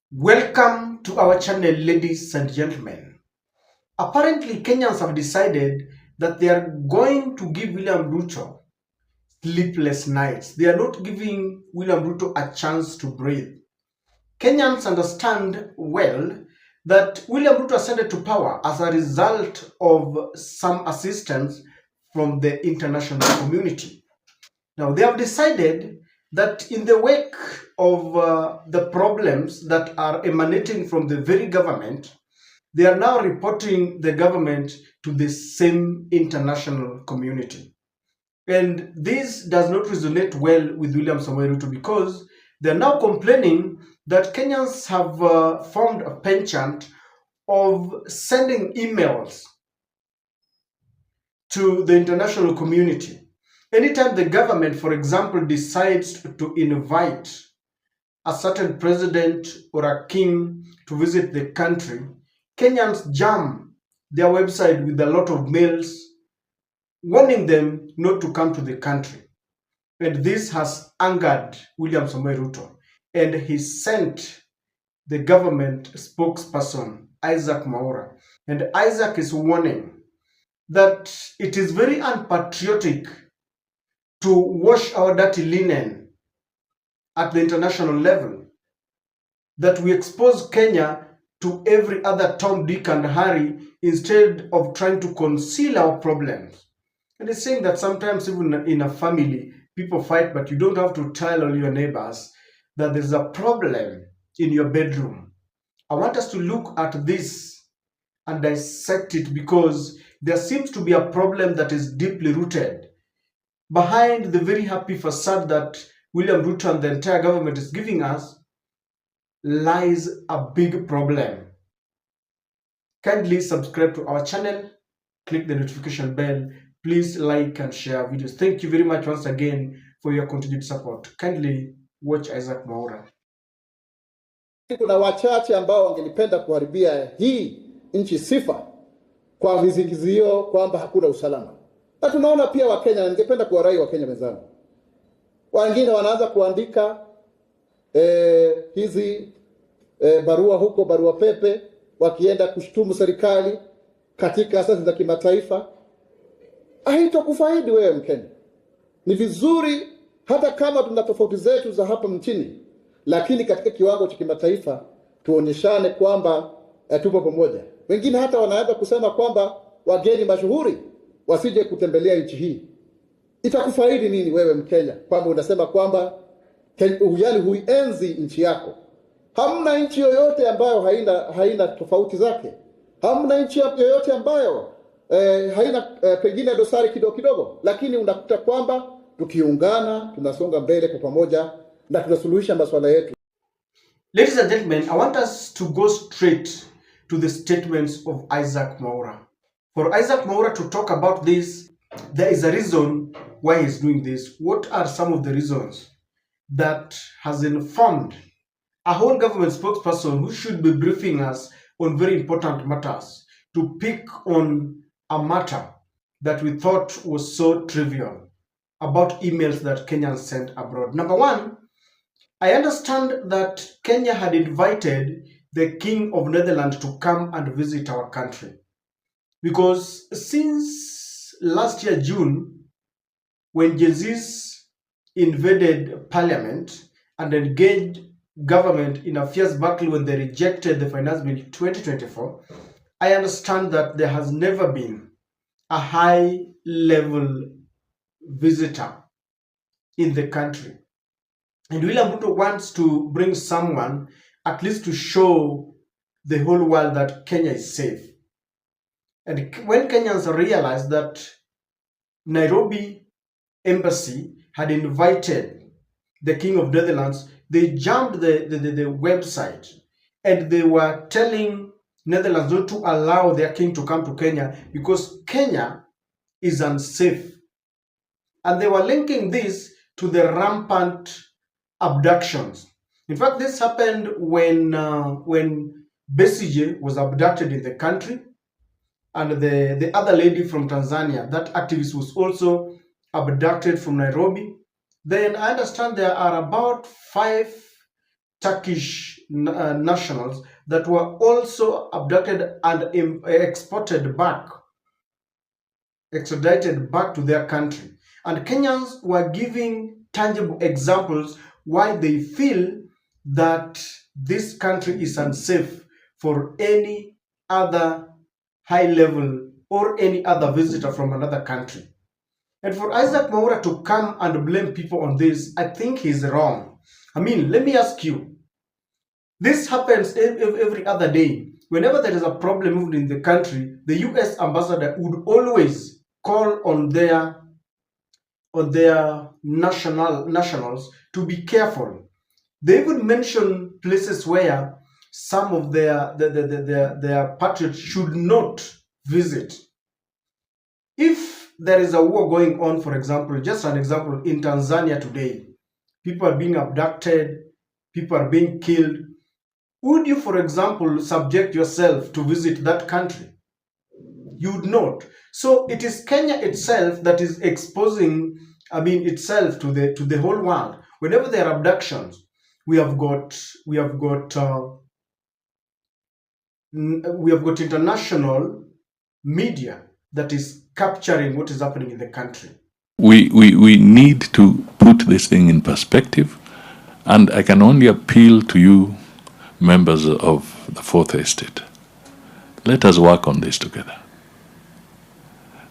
Welcome to our channel, ladies and gentlemen. Apparently, Kenyans have decided that they are going to give William Ruto sleepless nights. They are not giving William Ruto a chance to breathe. Kenyans understand well that William Ruto ascended to power as a result of some assistance from the international community. Now, they have decided that in the wake of the problems that are emanating from the very government, they are now reporting the government to the same international community. And this does not resonate well with William Samoei Ruto because they are now complaining that Kenyans have formed a penchant of sending emails to the international community. Anytime the government, for example, decides to invite a certain president or a king to visit the country, Kenyans jam their website with a lot of mails warning them not to come to the country. And this has angered William Samoei Ruto. And he sent the government spokesperson, Isaac Mwaura. And Isaac is warning that it is very unpatriotic to wash our dirty linen at the international level, that we expose Kenya to every other Tom, Dick, and Harry instead of trying to conceal our problems. And he's saying that sometimes even in a family, people fight, but you don't have to tell all your neighbors that there's a problem in your bedroom. I want us to look at this and dissect it because there seems to be a problem that is deeply rooted behind the very happy facade that William Ruto and the entire government is giving us. Lies a big problem. Kindly subscribe to our channel, click the notification bell, please like and share videos. Thank you very much once again for your continued support. Kindly watch Isaac Mwaura. Kuna wachache ambao wangelipenda kuharibia hii nchi sifa kwa vizingizio kwamba hakuna usalama. Na tunaona pia Wakenya, na ningependa kuwarai Wakenya wenzangu, wengine wanaanza kuandika hizi barua huko, barua pepe, wakienda kushtumu serikali katika asasi za kimataifa. Haitakufaidi wewe Mkenya. Ni vizuri hata kama tuna tofauti zetu za hapa mchini, lakini katika kiwango cha kimataifa tuonyeshane kwamba tupo pamoja. Wengine hata wanaanza kusema kwamba wageni mashuhuri wasije kutembelea nchi hii. Itakufaidi nini wewe Mkenya kwamba unasema kwamba yani huienzi nchi yako? Hamna nchi yoyote ambayo haina tofauti zake. Hamna nchi yoyote ambayo haina pengine dosari kidogo kidogo, lakini unakuta kwamba tukiungana tunasonga mbele kwa pamoja na tunasuluhisha masuala yetu. Ladies and gentlemen, I want us to go straight to the statements of Isaac Mwaura. For Isaac Mwaura to talk about this, there is a reason why he's doing this. What are some of the reasons that has informed a whole government spokesperson who should be briefing us on very important matters to pick on a matter that we thought was so trivial about emails that Kenyans sent abroad? Number one, I understand that Kenya had invited the King of Netherlands to come and visit our country because since last year, June, when Gen Zs invaded parliament and engaged government in a fierce battle when they rejected the finance bill 2024, I understand that there has never been a high-level visitor in the country. And William Ruto wants to bring someone at least to show the whole world that Kenya is safe. And when Kenyans realized that Nairobi embassy had invited the King of Netherlands, they jumped the website and they were telling Netherlands not to allow their king to come to Kenya because Kenya is unsafe. And they were linking this to the rampant abductions. In fact, this happened when Besigye was abducted in the country, and the other lady from Tanzania, that activist, was also abducted from Nairobi. Then I understand there are about 5 Turkish nationals that were also abducted and extradited back to their country. And Kenyans were giving tangible examples why they feel that this country is unsafe for any other high level or any other visitor from another country. And for Isaac Mwaura to come and blame people on this, I think he's wrong. I mean, let me ask you, this happens every other day. Whenever there is a problem in the country, the US ambassador would always call on their nationals to be careful. They would mention places where some of their patriots should not visit. If there is a war going on, for example, just an example, in Tanzania today, people are being abducted, people are being killed. Would you, for example, subject yourself to visit that country? You would not. So it is Kenya itself that is exposing, itself to the whole world. Whenever there are abductions, we have got international media that is capturing what is happening in the country. We need to put this thing in perspective, and I can only appeal to you, members of the Fourth Estate. Let us work on this together.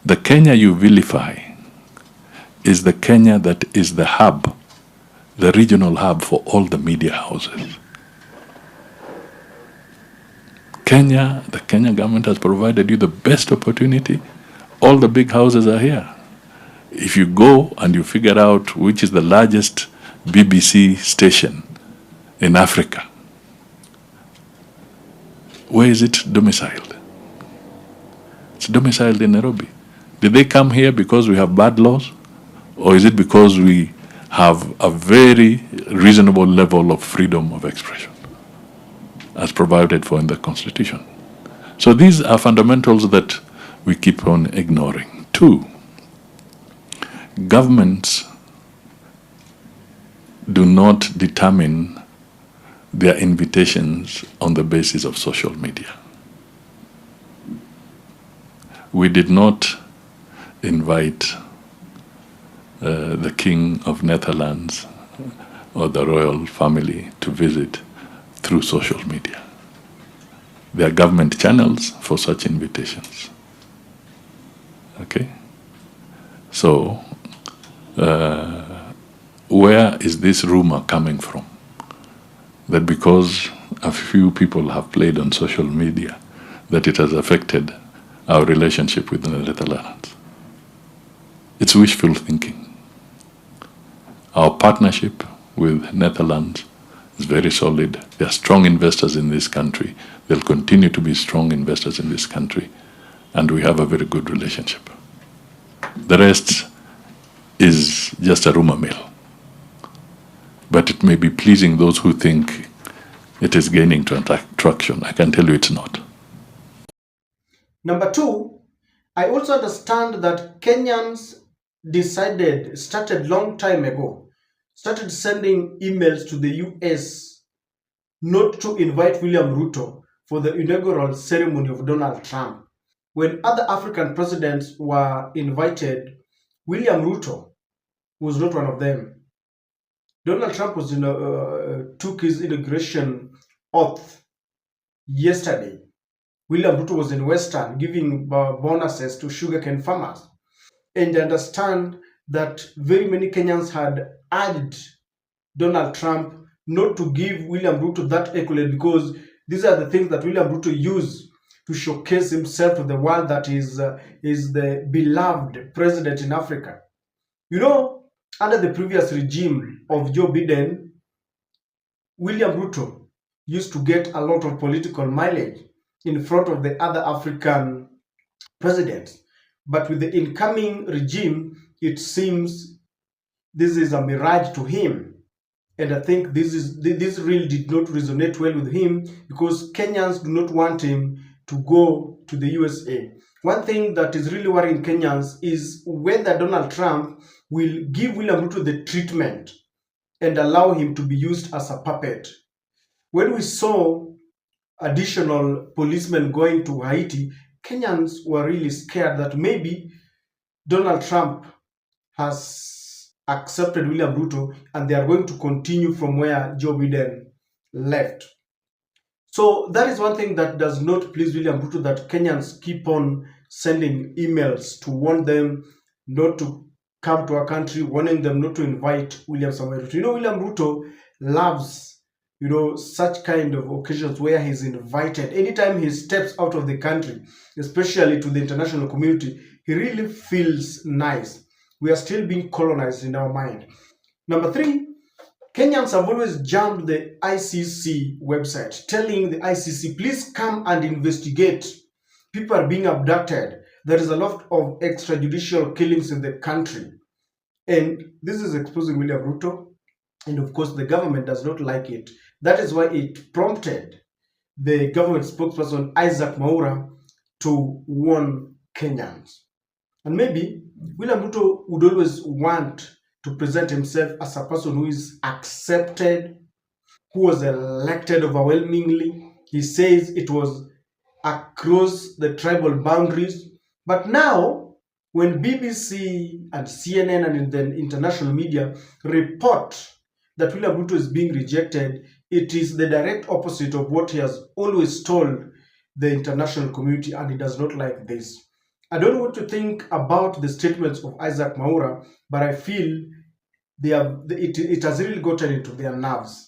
The Kenya you vilify is the Kenya that is the hub, the regional hub for all the media houses. Kenya, the Kenya government has provided you the best opportunity. All the big houses are here. If you go and you figure out which is the largest BBC station in Africa, where is it domiciled? It's domiciled in Nairobi. Did they come here because we have bad laws? Or is it because we have a very reasonable level of freedom of expression, as provided for in the Constitution? So these are fundamentals that we keep on ignoring. Two, governments do not determine their invitations on the basis of social media. We did not invite the King of Netherlands or the royal family to visit through social media. There are government channels for such invitations. Okay? So, where is this rumor coming from? That because a few people have played on social media, that it has affected our relationship with the Netherlands. It's wishful thinking. Our partnership with Netherlands is very solid. They are strong investors in this country. They'll continue to be strong investors in this country. And we have a very good relationship. The rest is just a rumor mill. But it may be pleasing those who think it is gaining traction. I can tell you it's not. Number two, I also understand that Kenyans started long time ago, started sending emails to the US not to invite William Ruto for the inaugural ceremony of Donald Trump. When other African presidents were invited, William Ruto was not one of them. Donald Trump took his inauguration oath yesterday. William Ruto was in Western giving bonuses to sugarcane farmers. And I understand that very many Kenyans had urged Donald Trump not to give William Ruto that accolade, because these are the things that William Ruto used to showcase himself to the world that is the beloved president in Africa. You know, under the previous regime of Joe Biden, William Ruto used to get a lot of political mileage in front of the other African presidents. But with the incoming regime, it seems this is a mirage to him. And I think this really did not resonate well with him, because Kenyans do not want him to go to the USA. One thing that is really worrying Kenyans is whether Donald Trump will give William Ruto the treatment and allow him to be used as a puppet. when we saw additional policemen going to Haiti, Kenyans were really scared that maybe Donald Trump has accepted William Ruto and they are going to continue from where Joe Biden left. So that is one thing that does not please William Ruto, that Kenyans keep on sending emails to warn them not to come to our country, warning them not to invite William Samoei Ruto. William Ruto loves, such kind of occasions where he's invited. Anytime he steps out of the country, especially to the international community, he really feels nice. We are still being colonized in our mind. Number 3, Kenyans have always jammed the ICC website, telling the ICC, please come and investigate. People are being abducted. There is a lot of extrajudicial killings in the country. And this is exposing William Ruto. And of course, the government does not like it. That is why it prompted the government spokesperson, Isaac Mwaura, to warn Kenyans. And maybe William Ruto would always want to present himself as a person who is accepted, who was elected overwhelmingly. He says it was across the tribal boundaries. But now, when BBC and CNN and the international media report that William Ruto is being rejected, it is the direct opposite of what he has always told the international community, and he does not like this. I don't want to think about the statements of Isaac Mwaura, but I feel it has really gotten into their nerves.